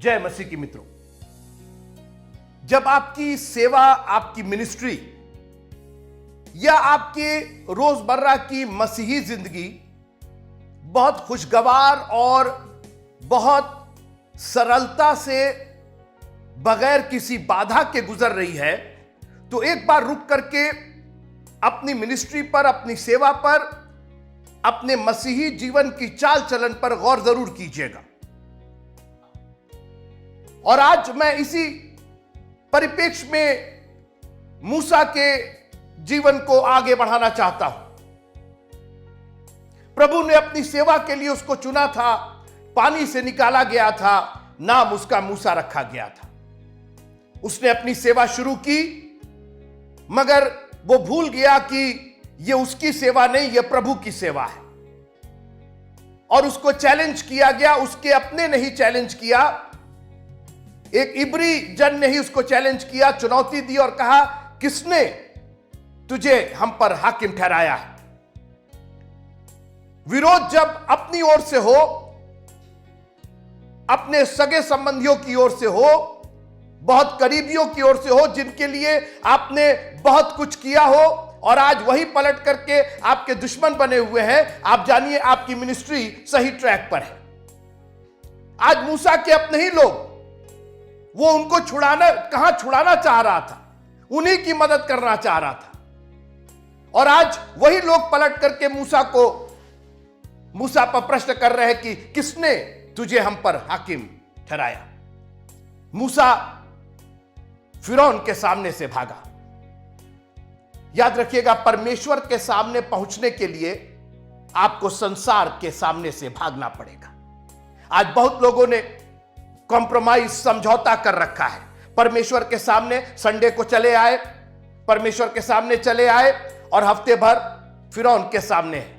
जय मसीह की मित्रों। जब आपकी सेवा, आपकी मिनिस्ट्री या आपके रोजमर्रा की मसीही जिंदगी बहुत खुशगवार और बहुत सरलता से बगैर किसी बाधा के गुजर रही है, तो एक बार रुक करके अपनी मिनिस्ट्री पर, अपनी सेवा पर, अपने मसीही जीवन की चाल चलन पर गौर जरूर कीजिएगा। और आज मैं इसी परिप्रेक्ष्य में मूसा के जीवन को आगे बढ़ाना चाहता हूं। प्रभु ने अपनी सेवा के लिए उसको चुना था, पानी से निकाला गया था, नाम उसका मूसा रखा गया था। उसने अपनी सेवा शुरू की, मगर वो भूल गया कि यह उसकी सेवा नहीं, यह प्रभु की सेवा है। और उसको चैलेंज किया गया, उसके अपने ने ही चैलेंज किया। एक इब्री जन ने ही उसको चैलेंज किया, चुनौती दी और कहा, किसने तुझे हम पर हाकिम ठहराया है? विरोध जब अपनी ओर से हो, अपने सगे संबंधियों की ओर से हो, बहुत करीबियों की ओर से हो, जिनके लिए आपने बहुत कुछ किया हो, और आज वही पलट करके आपके दुश्मन बने हुए हैं, आप जानिए आपकी मिनिस्ट्री सही ट्रैक पर है। आज मूसा के अपने ही लोग, वो उनको छुड़ाना चाह रहा था, उन्हीं की मदद करना चाह रहा था, और आज वही लोग पलट करके मूसा पर प्रश्न कर रहे हैं कि किसने तुझे हम पर हाकिम ठहराया? मूसा फिरौन के सामने से भागा। याद रखिएगा, परमेश्वर के सामने पहुंचने के लिए आपको संसार के सामने से भागना पड़ेगा। आज बहुत लोगों ने कॉम्प्रोमाइज, समझौता कर रखा है। परमेश्वर के सामने संडे को चले आए, परमेश्वर के सामने चले आए, और हफ्ते भर फिरौन के सामने है,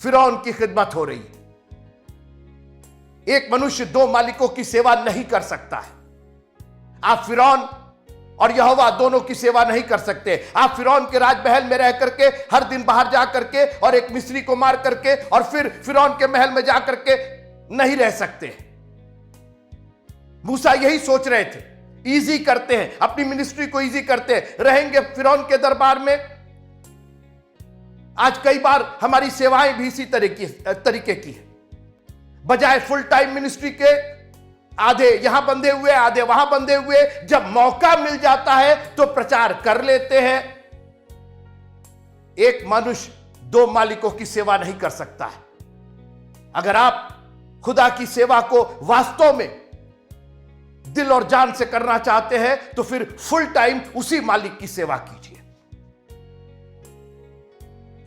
फिरौन की खिदमत हो रही है। एक मनुष्य दो मालिकों की सेवा नहीं कर सकता है। आप फिरौन और यहोवा दोनों की सेवा नहीं कर सकते। आप फिरौन के राजमहल में रह करके, हर दिन बाहर जा करके और एक मिस्री को मार करके और फिर फिरौन के महल में जा करके नहीं रह सकते। मूसा यही सोच रहे थे, इजी करते हैं, अपनी मिनिस्ट्री को इजी करते हैं, रहेंगे फिरौन के दरबार में। आज कई बार हमारी सेवाएं भी इसी तरीके की है। बजाय फुल टाइम मिनिस्ट्री के आधे यहां बंधे हुए, आधे वहां बंधे हुए, जब मौका मिल जाता है तो प्रचार कर लेते हैं। एक मनुष्य दो मालिकों की सेवा नहीं कर सकता है। अगर आप खुदा की सेवा को वास्तव में दिल और जान से करना चाहते हैं तो फिर फुल टाइम उसी मालिक की सेवा कीजिए।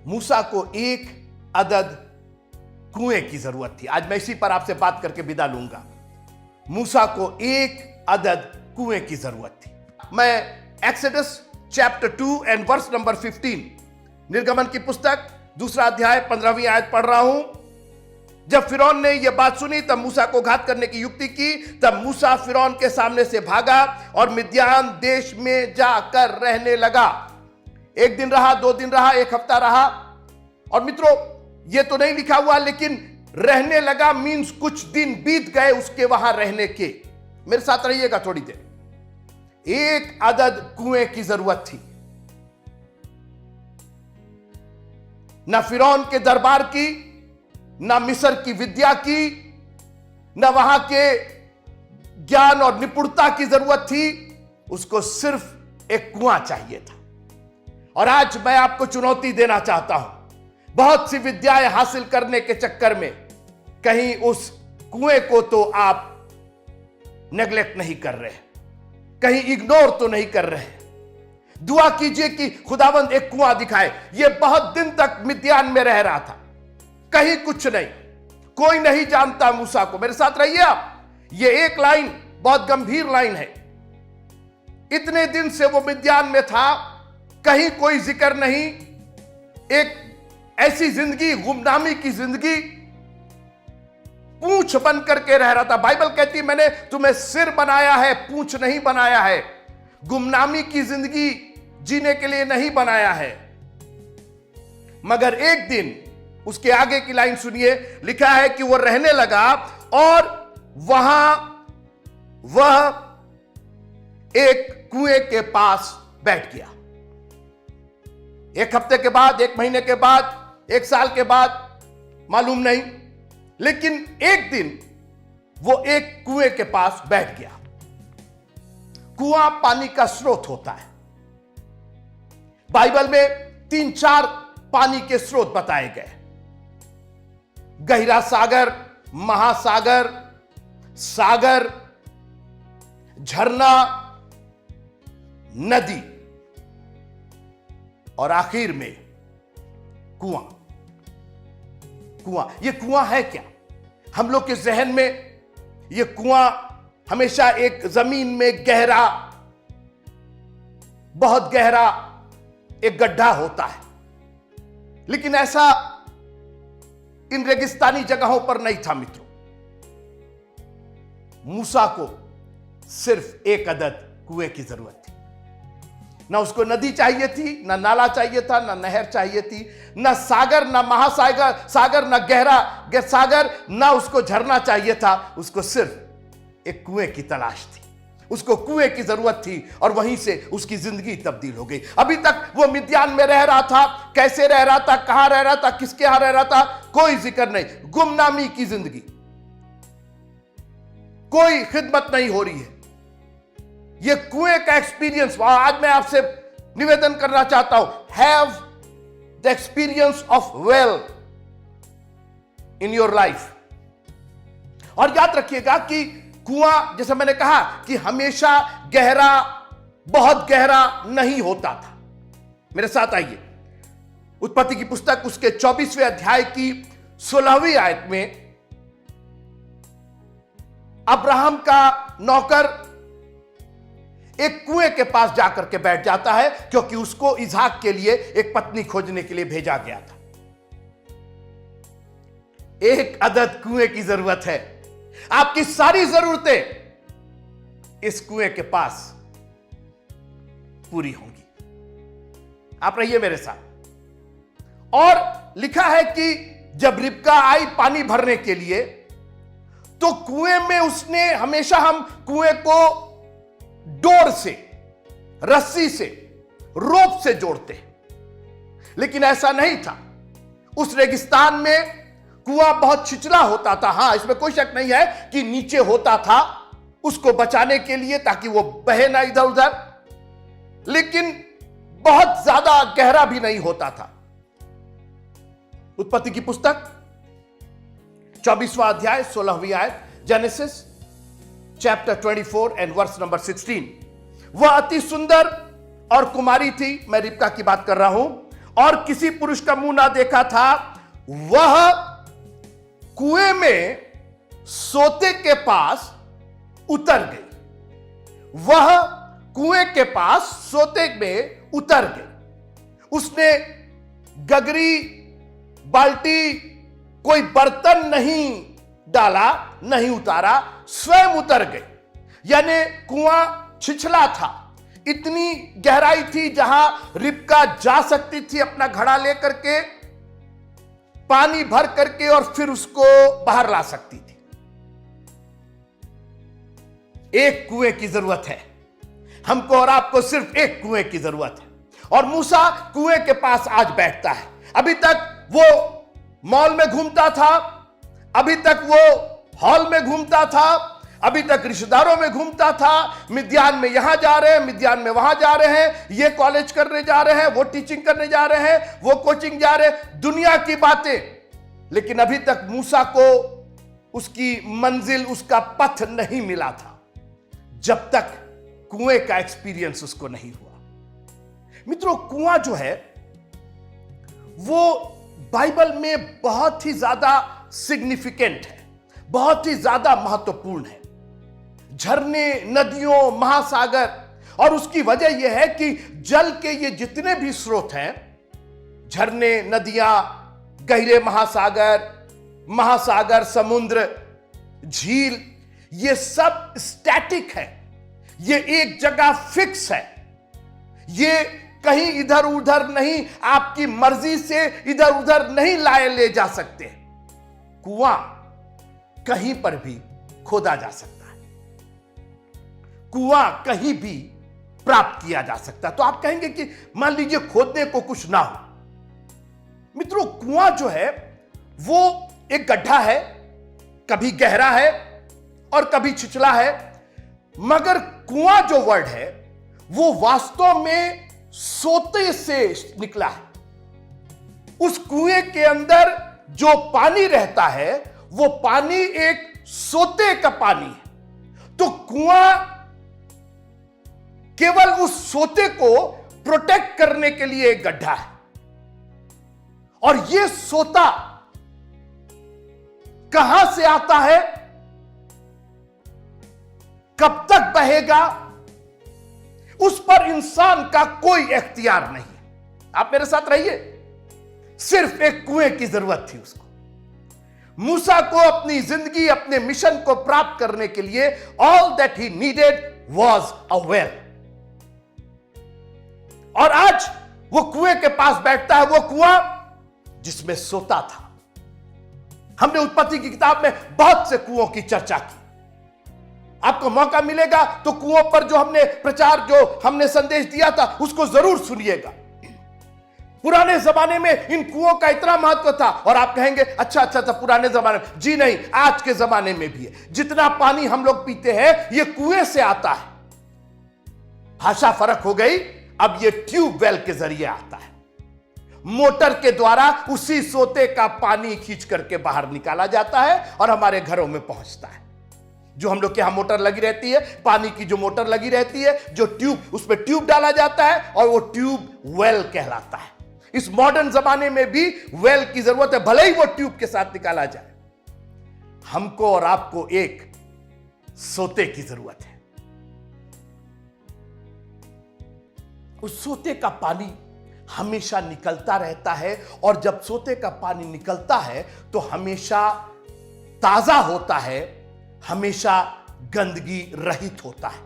मूसा को एक अदद कुएं की जरूरत थी। आज मैं इसी पर आपसे बात करके विदा लूंगा। मूसा को एक अदद कुएं की जरूरत थी। मैं Exodus chapter 2 and verse number 15, निर्गमन की पुस्तक 2 अध्याय 15वीं आयत पढ़ रहा हूं। जब फिरौन ने यह बात सुनी, तब मूसा को घात करने की युक्ति की। तब मूसा फिरौन के सामने से भागा और मिद्यान देश में जाकर रहने लगा। 1 दिन रहा, 2 दिन रहा, 1 हफ्ता रहा। और मित्रों, यह तो नहीं लिखा हुआ, लेकिन रहने लगा मीन्स कुछ दिन बीत गए उसके वहां रहने के। मेरे साथ रहिएगा थोड़ी देर। एक अदद कुएं की जरूरत थी। ना फिरौन के दरबार की, ना मिस्र की विद्या की, ना वहां के ज्ञान और निपुणता की जरूरत थी। उसको सिर्फ एक कुआं चाहिए था। और आज मैं आपको चुनौती देना चाहता हूं। बहुत सी विद्याएं हासिल करने के चक्कर में कहीं उस कुएं को तो आप नेग्लेक्ट नहीं कर रहे, कहीं इग्नोर तो नहीं कर रहे। दुआ कीजिए कि खुदावंद एक कुआं दिखाए। यह बहुत दिन तक मिद्यान में रह रहा था, कहीं कुछ नहीं, कोई नहीं जानता मूसा को। मेरे साथ रहिए आप। यह एक लाइन बहुत गंभीर लाइन है। इतने दिन से वो मिद्यान में था, कहीं कोई जिक्र नहीं। एक ऐसी जिंदगी, गुमनामी की जिंदगी, पूंछ बन करके रह रहा था। बाइबल कहती है, मैंने तुम्हें सिर बनाया है, पूंछ नहीं बनाया है। गुमनामी की जिंदगी जीने के लिए नहीं बनाया है। मगर एक दिन, उसके आगे की लाइन सुनिए, लिखा है कि वो रहने लगा और वहां वह एक कुएं के पास बैठ गया। एक हफ्ते के बाद, एक महीने के बाद, एक साल के बाद, मालूम नहीं, लेकिन एक दिन वो एक कुएं के पास बैठ गया। कुआं पानी का स्रोत होता है। बाइबल में 3-4 पानी के स्रोत बताए गए। गहरा सागर, महासागर, सागर, झरना, नदी और आखिर में कुआं। कुआं, यह कुआं है क्या? हम लोग के जहन में यह कुआं हमेशा एक जमीन में गहरा, बहुत गहरा एक गड्ढा होता है, लेकिन ऐसा इन रेगिस्तानी जगहों पर नहीं था मित्रों। मूसा को सिर्फ एक अदद कुएं की जरूरत थी। ना उसको नदी चाहिए थी, ना नाला चाहिए था, ना नहर चाहिए थी, ना सागर, ना महासागर सागर, ना गहरा सागर, ना उसको झरना चाहिए था। उसको सिर्फ एक कुएं की तलाश थी। उसको कुएं की जरूरत थी और वहीं से उसकी जिंदगी तब्दील हो गई। अभी तक वो मिद्यान में रह रहा था। कैसे रह रहा था, कहां रह रहा था, किसके यहां रह रहा था, कोई जिक्र नहीं। गुमनामी की जिंदगी, कोई खिदमत नहीं हो रही है। ये कुएं का एक्सपीरियंस आज मैं आपसे निवेदन करना चाहता हूं। Have the experience of well in your life. और याद रखिएगा कि कुआं, जैसे मैंने कहा, कि हमेशा गहरा, बहुत गहरा नहीं होता था। मेरे साथ आइए, उत्पत्ति की पुस्तक उसके 24वें अध्याय की 16वीं आयत में अब्राहम का नौकर एक कुएं के पास जाकर के बैठ जाता है, क्योंकि उसको इसहाक के लिए एक पत्नी खोजने के लिए भेजा गया था। एक अदद कुएं की जरूरत है। आपकी सारी जरूरतें इस कुएं के पास पूरी होंगी। आप रहिए मेरे साथ। और लिखा है कि जब रिबका आई पानी भरने के लिए, तो कुएं में उसने, हमेशा हम कुएं को डोर से, रस्सी से, रोप से जोड़ते हैं, लेकिन ऐसा नहीं था। उस रेगिस्तान में कुआं बहुत छिछला होता था। हां, इसमें कोई शक नहीं है कि नीचे होता था उसको बचाने के लिए, ताकि वो बहे ना इधर उधर, लेकिन बहुत ज्यादा गहरा भी नहीं होता था। उत्पत्ति की पुस्तक 24वां अध्याय 16वीं आयत, Genesis chapter 24 and verse number 16। वह अति सुंदर और कुमारी थी, मैं रिबका की बात कर रहा हूं, और किसी पुरुष का मुंह ना देखा था। वह कुएं में सोते के पास उतर गई। वह कुएं के पास सोते में उतर गई। उसने गगरी, बाल्टी, कोई बर्तन नहीं डाला, नहीं उतारा, स्वयं उतर गई। यानी कुआं छिछला था, इतनी गहराई थी जहां रिबका जा सकती थी अपना घड़ा लेकर के, पानी भर करके, और फिर उसको बाहर ला सकती थी। एक कुएं की जरूरत है हमको और आपको, सिर्फ एक कुएं की जरूरत है। और मूसा कुएं के पास आज बैठता है। अभी तक वो मॉल में घूमता था, अभी तक वो हॉल में घूमता था, अभी तक रिश्तेदारों में घूमता था। मिद्यान में यहां जा रहे हैं, मिद्यान में वहां जा रहे हैं, ये कॉलेज करने जा रहे हैं, वो टीचिंग करने जा रहे हैं, वो कोचिंग जा रहे हैं, दुनिया की बातें। लेकिन अभी तक मूसा को उसकी मंजिल, उसका पथ नहीं मिला था, जब तक कुएं का एक्सपीरियंस उसको नहीं हुआ। मित्रों, कुआं जो है वो बाइबल में बहुत ही ज्यादा सिग्निफिकेंट है, बहुत ही ज्यादा महत्वपूर्ण है। झरने, नदियों, महासागर, और उसकी वजह यह है कि जल के ये जितने भी स्रोत हैं, झरने, नदियां, गहरे महासागर, समुद्र, झील, ये सब स्टैटिक है। ये एक जगह फिक्स है। ये कहीं इधर उधर नहीं, आपकी मर्जी से इधर उधर नहीं लाए ले जा सकते। कुआं कहीं पर भी खोदा जा सकता है। कुआं कहीं भी प्राप्त किया जा सकता है। तो आप कहेंगे कि मान लीजिए खोदने को कुछ ना हो। मित्रों, कुआं जो है वो एक गड्ढा है, कभी गहरा है और कभी छिछला है, मगर कुआं जो वर्ड है वो वास्तव में सोते से निकला है। उस कुएं के अंदर जो पानी रहता है वो पानी एक सोते का पानी है। तो कुआं केवल उस सोते को प्रोटेक्ट करने के लिए एक गड्ढा है, और यह सोता कहां से आता है, कब तक बहेगा, उस पर इंसान का कोई इख्तियार नहीं है। आप मेरे साथ रहिए। सिर्फ एक कुएं की जरूरत थी उसको। मूसा को अपनी जिंदगी, अपने मिशन को प्राप्त करने के लिए all that he needed was a well. और आज वो कुएं के पास बैठता है, वो कुआं जिसमें सोता था। हमने उत्पत्ति की किताब में बहुत से कुओं की चर्चा की। आपको मौका मिलेगा तो कुओं पर जो हमने प्रचार, जो हमने संदेश दिया था, उसको जरूर सुनिएगा। पुराने जमाने में इन कुओं का इतना महत्व था। और आप कहेंगे अच्छा पुराने जमाने में। जी नहीं, आज के जमाने में भी है। जितना पानी हम लोग पीते हैं ये कुएं से आता है। भाषा फर्क हो गई, अब ये ट्यूबवेल के जरिए आता है। मोटर के द्वारा उसी सोते का पानी खींच करके बाहर निकाला जाता है और हमारे घरों में पहुंचता है। जो हम लोग के यहां मोटर लगी रहती है, पानी की जो मोटर लगी रहती है, जो ट्यूब, उसमें ट्यूब डाला जाता है और वो ट्यूब वेल कहलाता है। इस मॉडर्न जमाने में भी वेल की जरूरत है, भले ही वो ट्यूब के साथ निकाला जाए। हमको और आपको एक सोते की जरूरत है। उस सोते का पानी हमेशा निकलता रहता है, और जब सोते का पानी निकलता है तो हमेशा ताजा होता है, हमेशा गंदगी रहित होता है,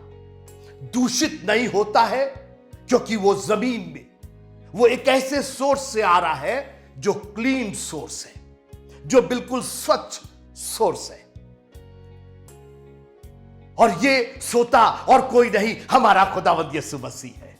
दूषित नहीं होता है, क्योंकि वो जमीन में, वो एक ऐसे सोर्स से आ रहा है जो क्लीन सोर्स है, जो बिल्कुल स्वच्छ सोर्स है। और ये सोता और कोई नहीं, हमारा खुदावंद यीशु मसीह है।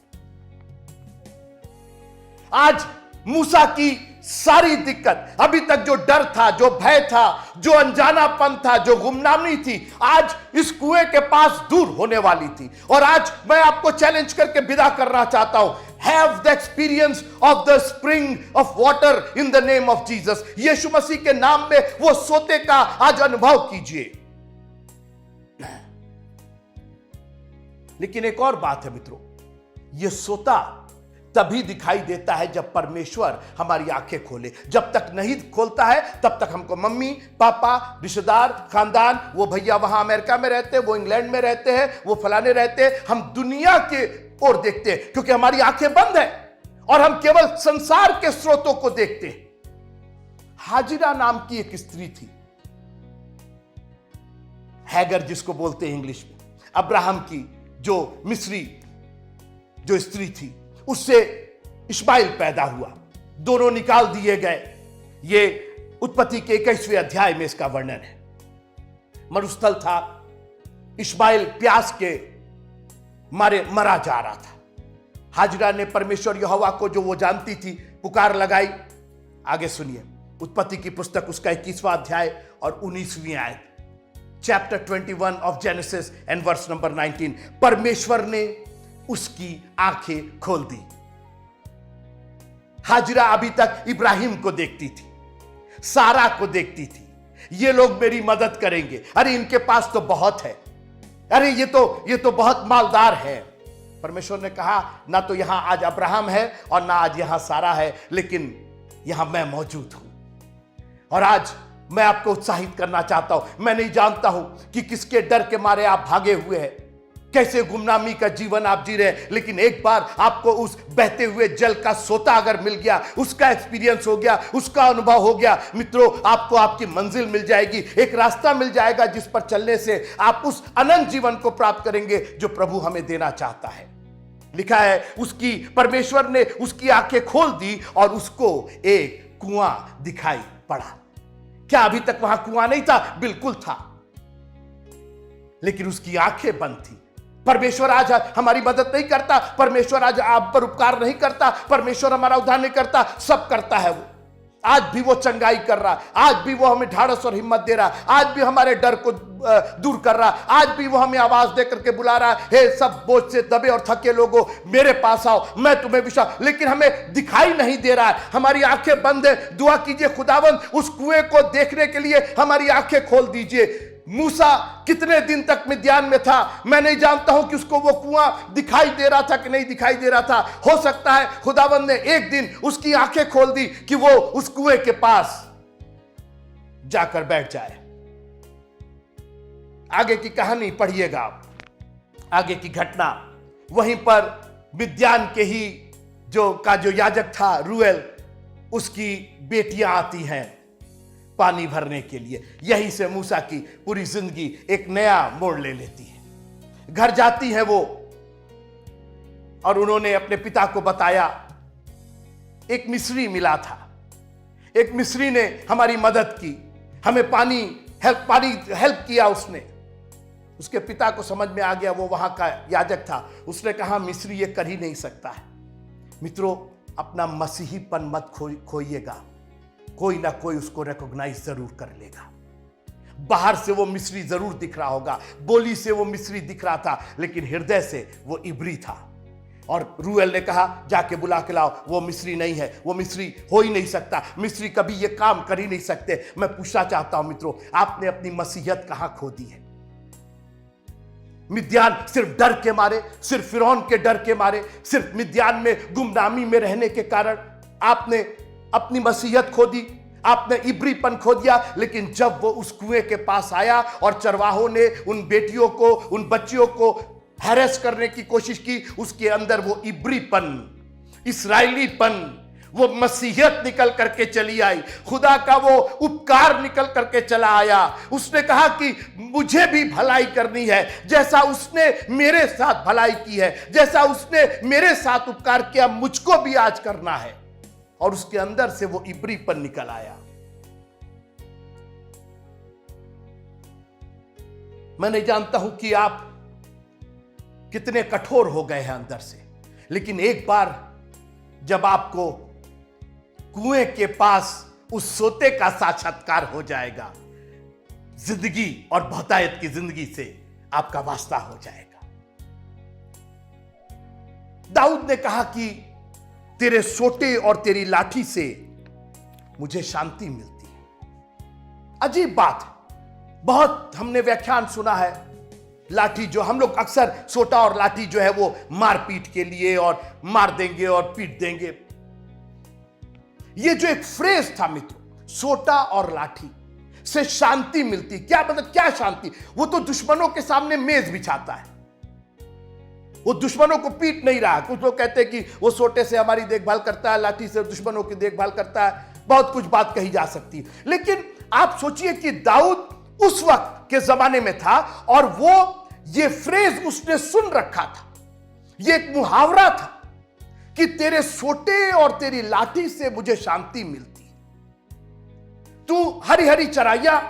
आज मूसा की सारी दिक्कत, अभी तक जो डर था, जो भय था, जो अनजानापन था, जो गुमनामी थी, आज इस कुएं के पास दूर होने वाली थी। और आज मैं आपको चैलेंज करके विदा करना चाहता हूं, have the experience of the spring of water in the name of Jesus. यीशु मसीह के नाम में वो सोते का आज अनुभव कीजिए। लेकिन एक और बात है मित्रों, ये सोता तभी दिखाई देता है जब परमेश्वर हमारी आंखें खोले। जब तक नहीं खोलता है तब तक हमको मम्मी पापा, रिश्तेदार, खानदान, वो भैया वहां अमेरिका में रहते हैं, वो इंग्लैंड में रहते हैं, वो फलाने रहते हैं, हम दुनिया के ओर देखते हैं क्योंकि हमारी आंखें बंद है और हम केवल संसार के स्रोतों को देखते हैं। हाजिरा नाम की एक स्त्री थी, हैगर जिसको बोलते हैं इंग्लिश में, अब्राहम की जो मिस्री जो स्त्री थी, उससे इश्माइल पैदा हुआ। दोनों निकाल दिए गए। ये उत्पत्ति के 21वें अध्याय में इसका वर्णन है। मरुस्थल था, इश्माइल प्यास के मारे मरा जा रहा था। हाजिरा ने परमेश्वर यहोवा को, जो वो जानती थी, पुकार लगाई। आगे सुनिए, उत्पत्ति की पुस्तक उसका 21वां अध्याय और 19वीं आयत, chapter 21 of Genesis and verse number 19। परमेश्वर ने उसकी आंखें खोल दी। हाजिरा अभी तक इब्राहिम को देखती थी, सारा को देखती थी, ये लोग मेरी मदद करेंगे, अरे इनके पास तो बहुत है, अरे ये तो बहुत मालदार है। परमेश्वर ने कहा, ना तो यहां आज अब्राहम है और ना आज यहां सारा है, लेकिन यहां मैं मौजूद हूं। और आज मैं आपको उत्साहित करना चाहता हूं। मैं नहीं जानता हूं कि किसके डर के मारे आप भागे हुए हैं, कैसे गुमनामी का जीवन आप जी रहे हैं, लेकिन एक बार आपको उस बहते हुए जल का सोता अगर मिल गया, उसका एक्सपीरियंस हो गया, उसका अनुभव हो गया, मित्रों, आपको आपकी मंजिल मिल जाएगी। एक रास्ता मिल जाएगा जिस पर चलने से आप उस अनंत जीवन को प्राप्त करेंगे जो प्रभु हमें देना चाहता है। लिखा है, उसकी परमेश्वर ने उसकी आंखें खोल दी और उसको एक कुआं दिखाई पड़ा। क्या अभी तक वहां कुआं नहीं था? बिल्कुल था, लेकिन उसकी आंखें बंद थी। परमेश्वर आज हमारी मदद नहीं करता, परमेश्वर आज आप पर उपकार नहीं करता, परमेश्वर हमारा उद्धार नहीं करता, सब करता है वो। आज भी वो चंगाई कर रहा, आज भी वो हमें ढाढ़स और हिम्मत दे रहा, आज भी हमारे डर को दूर कर रहा, आज भी वो हमें आवाज दे करके बुला रहा है, हे सब बोझ से दबे और थके लोगों मेरे पास आओ, मैं तुम्हें विश्वास। लेकिन हमें दिखाई नहीं दे रहा है, हमारी आंखें बंद है। दुआ कीजिए, खुदावंद उस कुएं को देखने के लिए हमारी आंखें खोल दीजिए। मूसा कितने दिन तक मिद्यान में था, मैं नहीं जानता हूं कि उसको वो कुआं दिखाई दे रहा था कि नहीं दिखाई दे रहा था। हो सकता है खुदावंद ने एक दिन उसकी आंखें खोल दी कि वो उस कुएं के पास जाकर बैठ जाए। आगे की कहानी पढ़िएगा आप, आगे की घटना। वहीं पर मिद्यान के ही जो याजक था रूएल, उसकी बेटियां आती हैं पानी भरने के लिए। यहीं से मूसा की पूरी जिंदगी एक नया मोड़ ले लेती है। घर जाती है वो, और उन्होंने अपने पिता को बताया, एक मिस्री मिला था, एक मिस्री ने हमारी मदद की, हमें पानी हेल्प किया उसने। उसके पिता को समझ में आ गया, वो वहां का याजक था, उसने कहा मिस्री ये कर ही नहीं सकता है। मित्रों, अपना मसीहीपन मत खोइएगा, कोई ना कोई उसको रिकॉग्नाइज जरूर कर लेगा। बाहर से वो मिस्री जरूर दिख रहा होगा, बोली से वो मिस्री दिख रहा था, लेकिन हृदय से वो इब्री था। और रूएल ने कहा जाके बुला के लाओ, वो मिस्री नहीं है, वो मिस्री हो ही नहीं सकता, मिस्री कभी ये काम कर ही नहीं सकते। मैं पूछना चाहता हूं मित्रों, आपने अपनी मसीहत कहां खो दी है? मिद्यान सिर्फ डर के मारे, सिर्फ फिरौन के डर के मारे, सिर्फ मिद्यान में गुमनामी में रहने के कारण आपने अपनी मसीहत खो दी, आपने इब्रीपन खो दिया। लेकिन जब वो उस कुएं के पास आया और चरवाहों ने उन बेटियों को, उन बच्चियों को हैरेस करने की कोशिश की, उसके अंदर वो इब्रीपन, इस्राएलीपन, वो मसीहत निकल करके चली आई, खुदा का वो उपकार निकल करके चला आया। उसने कहा कि मुझे भी भलाई करनी है, जैसा उसने मेरे साथ भलाई की है, जैसा उसने मेरे साथ उपकार किया, मुझको भी आज करना है। और उसके अंदर से वो इब्रीपन निकल आया। मैं नहीं जानता हूं कि आप कितने कठोर हो गए हैं अंदर से, लेकिन एक बार जब आपको कुएं के पास उस सोते का साक्षात्कार हो जाएगा, जिंदगी और बहुतायत की जिंदगी से आपका वास्ता हो जाएगा। दाऊद ने कहा कि तेरे सोटे और तेरी लाठी से मुझे शांति मिलती है। अजीब बात है, बहुत हमने व्याख्यान सुना है, लाठी जो हम लोग अक्सर सोटा और लाठी जो है वो मारपीट के लिए, और मार देंगे और पीट देंगे। ये जो एक फ्रेज था मित्रों, सोटा और लाठी से शांति मिलती, क्या मतलब, क्या शांति? वो तो दुश्मनों के सामने मेज बिछाता है, वो दुश्मनों को पीट नहीं रहा। कुछ लोग कहते हैं कि वो सोटे से हमारी देखभाल करता है, लाठी से दुश्मनों की देखभाल करता है। बहुत कुछ बात कही जा सकती है, लेकिन आप सोचिए कि दाऊद उस वक्त के जमाने में था और वो ये फ्रेज उसने सुन रखा था, ये एक मुहावरा था कि तेरे सोटे और तेरी लाठी से मुझे शांति मिलती। तू हरी हरी चराइया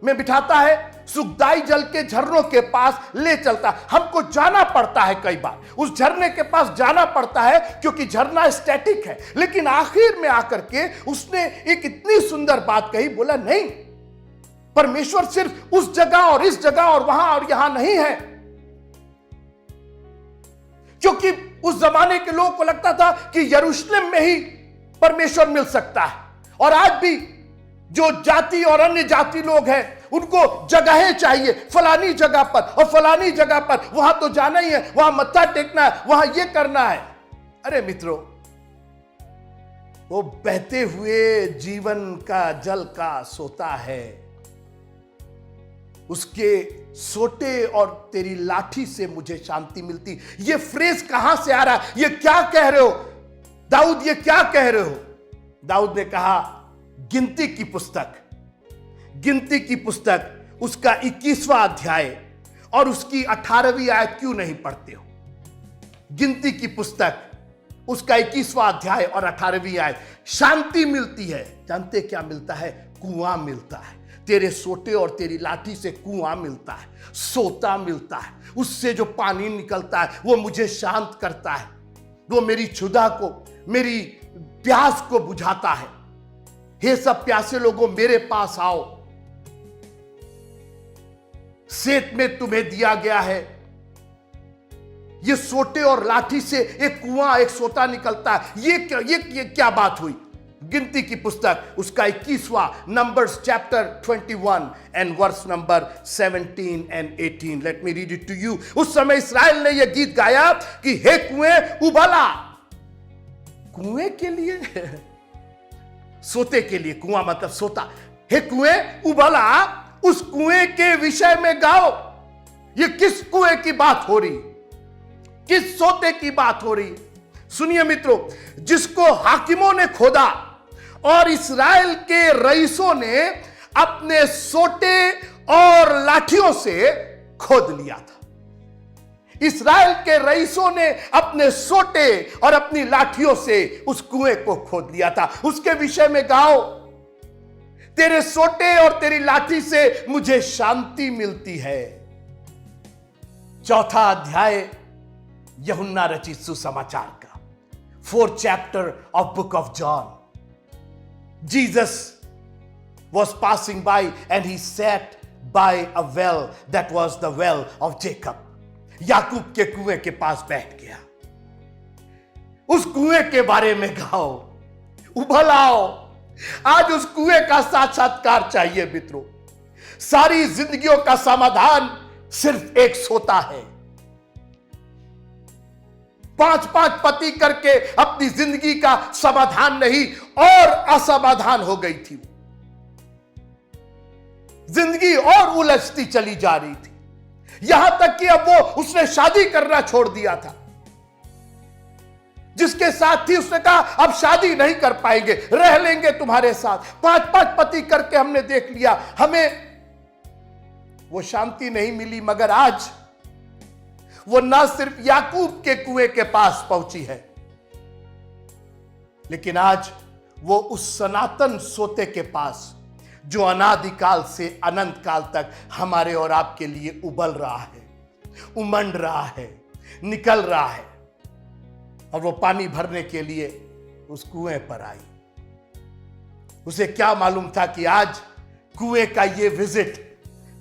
में बिठाता है, सुखदाई जल के झरनों के पास ले चलता। हमको जाना पड़ता है, कई बार उस झरने के पास जाना पड़ता है क्योंकि झरना स्टैटिक है। लेकिन आखिर में आकर के उसने एक इतनी सुंदर बात कही, बोला नहीं, परमेश्वर सिर्फ उस जगह और इस जगह और वहां और यहां नहीं है। क्योंकि उस जमाने के लोगों को लगता था कि यरूशलेम में ही परमेश्वर मिल सकता है, और आज भी जो जाति और अन्य जाति लोग हैं उनको जगहें चाहिए, फलानी जगह पर और फलानी जगह पर, वहां तो जाना ही है, वहां मत्था टेकना है, वहां ये करना है। अरे मित्रों, वो बहते हुए जीवन का जल का सोता है, उसके सोटे और तेरी लाठी से मुझे शांति मिलती। ये फ्रेज कहां से आ रहा है? ये क्या कह रहे हो दाऊद, ये क्या कह रहे हो? दाऊद ने कहा, गिनती की पुस्तक उसका 21वां अध्याय और उसकी 18वीं आयत क्यों नहीं पढ़ते हो? गिनती की पुस्तक उसका 21वां अध्याय और 18वीं आयत, शांति मिलती है। जानते क्या मिलता है? कुआं मिलता है, तेरे सोटे और तेरी लाठी से कुआं मिलता है, सोता मिलता है, उससे जो पानी निकलता है वो मुझे शांत करता है, वो मेरी क्षुधा को, मेरी प्यास को बुझाता है। हे सब प्यासे लोगों, मेरे पास आओ, सेत में तुम्हें दिया गया है। ये सोटे और लाठी से एक कुआं, एक सोता निकलता है। ये क्या बात हुई? गिनती की पुस्तक उसका 21वां, numbers chapter 21 and verse number 17 and 18। Let me read it to you. उस समय इस्राएल ने यह गीत गाया कि हे कुएं उबला। कुएं के लिए सोते के लिए, कुआं मतलब सोता। हे कुएं उबला, उस कुएं के विषय में गाओ। ये किस कुएं की बात हो रही, किस सोते की बात हो रही? सुनिए मित्रों, जिसको हाकिमों ने खोदा और इस्राएल के रईसों ने अपने सोटे और लाठियों से खोद लिया था। इस्राएल के रईसों ने अपने सोटे और अपनी लाठियों से उस कुएं को खोद लिया था। उसके विषय में गाओ, तेरे सोटे और तेरी लाठी से मुझे शांति मिलती है। चौथा अध्याय यूहन्ना रचित सुसमाचार का, 4th chapter of book of John. Jesus was passing by and he sat by a well that was the well of Jacob. याकूब के कुएं के पास बैठ गया। उस कुएं के बारे में गाओ, उबलाओ। आज उस कुएं का साक्षात्कार चाहिए मित्रों। सारी जिंदगियों का समाधान सिर्फ एक सोता है। 5-5 पति करके अपनी जिंदगी का समाधान नहीं और असमाधान हो गई थी। जिंदगी और उलझती चली जा रही थी, यहां तक कि अब उसने शादी करना छोड़ दिया था। जिसके साथ थी उसने कहा अब शादी नहीं कर पाएंगे, रह लेंगे तुम्हारे साथ। 5-5 पति करके हमने देख लिया, हमें वो शांति नहीं मिली। मगर आज वो ना सिर्फ याकूब के कुएं के पास पहुंची है, लेकिन आज वो उस सनातन सोते के पास जो अनादिकाल से अनंत काल तक हमारे और आपके लिए उबल रहा है, उमंड रहा है, निकल रहा है। और वो पानी भरने के लिए उस कुएं पर आई। उसे क्या मालूम था कि आज कुएं का ये विजिट,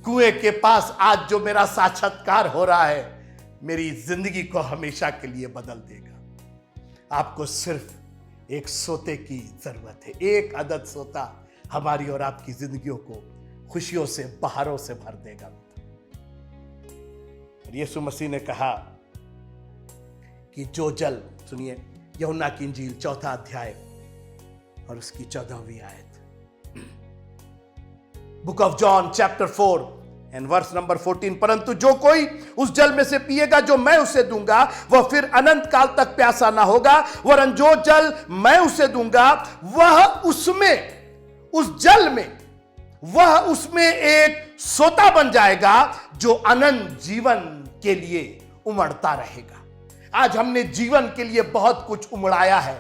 कुएं के पास आज जो मेरा साक्षात्कार हो रहा है, मेरी जिंदगी को हमेशा के लिए बदल देगा। आपको सिर्फ एक सोते की जरूरत है। एक अदद सोता हमारी और आपकी जिंदगियों को खुशियों से, बहारों से भर देगा। और यीशु मसीह ने कहा कि जो जल, सुनिए यूहन्ना की इंजील 4था अध्याय और उसकी 14वीं आयत, book of John chapter 4 and verse number 14। परंतु जो कोई उस जल में से पिएगा जो मैं उसे दूंगा, वह फिर अनंत काल तक प्यासा ना होगा, वरन जो जल मैं उसे दूंगा वह उसमें, उस जल में, वह उसमें एक सोता बन जाएगा जो अनंत जीवन के लिए उमड़ता रहेगा। आज हमने जीवन के लिए बहुत कुछ उमड़ाया है।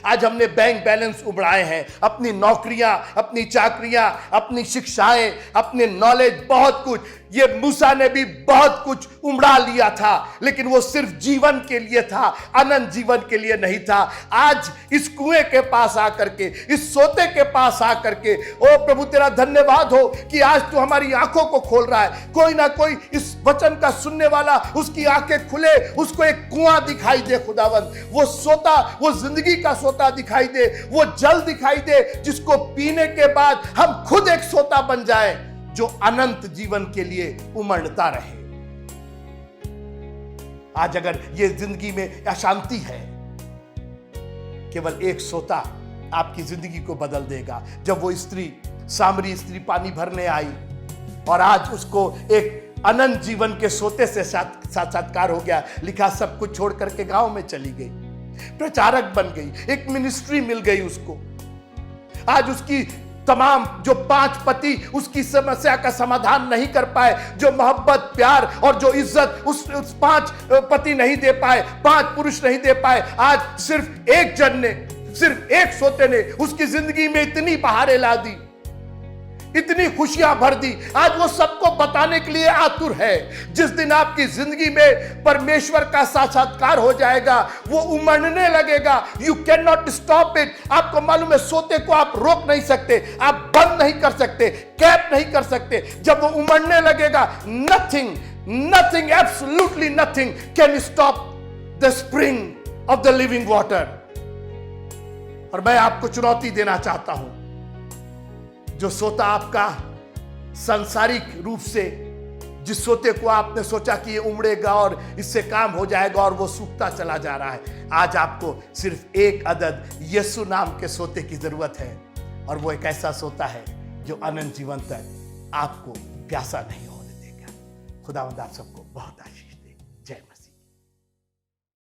आज हमने बैंक बैलेंस उमड़ाए हैं, अपनी नौकरियां, अपनी चाकरियां, अपनी शिक्षाएं, अपने नॉलेज, बहुत कुछ। ये मूसा ने भी बहुत कुछ उमड़ा लिया था, लेकिन वो सिर्फ जीवन के लिए था, अनंत जीवन के लिए नहीं था। आज इस कुएं के पास आकर के, इस सोते के पास आकर के, ओ प्रभु तेरा धन्यवाद हो कि आज तू हमारी आंखों को खोल रहा है। कोई ना कोई इस वचन का सुनने वाला, उसकी आंखें खुले, उसको एक कुआं दिखाई दे खुदावंद, वो सोता, वो जिंदगी का सोता दिखाई दे, वो जल दिखाई दे जिसको पीने के बाद हम खुद एक सोता बन जाए जो अनंत जीवन के लिए उमड़ता रहे। आज अगर ये जिंदगी में अशांति है, केवल एक सोता आपकी जिंदगी को बदल देगा। जब वो स्त्री, सामरी स्त्री पानी भरने आई और आज उसको एक अनंत जीवन के सोते से साक्षात्कार हो गया, लिखा सब कुछ छोड़ करके गांव में चली गई, प्रचारक बन गई, एक मिनिस्ट्री मिल गई उसको। आज उसकी तमाम जो 5 पति उसकी समस्या का समाधान नहीं कर पाए, जो मोहब्बत, प्यार और जो इज्जत उस 5 पति नहीं दे पाए, 5 पुरुष नहीं दे पाए, आज सिर्फ एक जन ने, सिर्फ एक सोते ने उसकी जिंदगी में इतनी बहारें ला दी। इतनी खुशियां भर दी। आज वो सबको बताने के लिए आतुर है। जिस दिन आपकी जिंदगी में परमेश्वर का साक्षात्कार हो जाएगा, वो उमड़ने लगेगा। You can not stop it. आपको मालूम है, सोते को आप रोक नहीं सकते, आप बंद नहीं कर सकते, कैप नहीं कर सकते। जब वो उमड़ने लगेगा, nothing, absolutely nothing can stop the spring of the living water. और मैं आपको चुनौती देना चाहता हूं, जो सोता आपका सांसारिक रूप से, जिस सोते को आपने सोचा कि ये उमड़ेगा और इससे काम हो जाएगा और वो सूखता चला जा रहा है, आज आपको सिर्फ एक अदद यीशु नाम के सोते की जरूरत है। और वो एक ऐसा सोता है जो अनंत जीवन तक आपको प्यासा नहीं होने देगा। खुदावंद आप सबको बहुत आशीष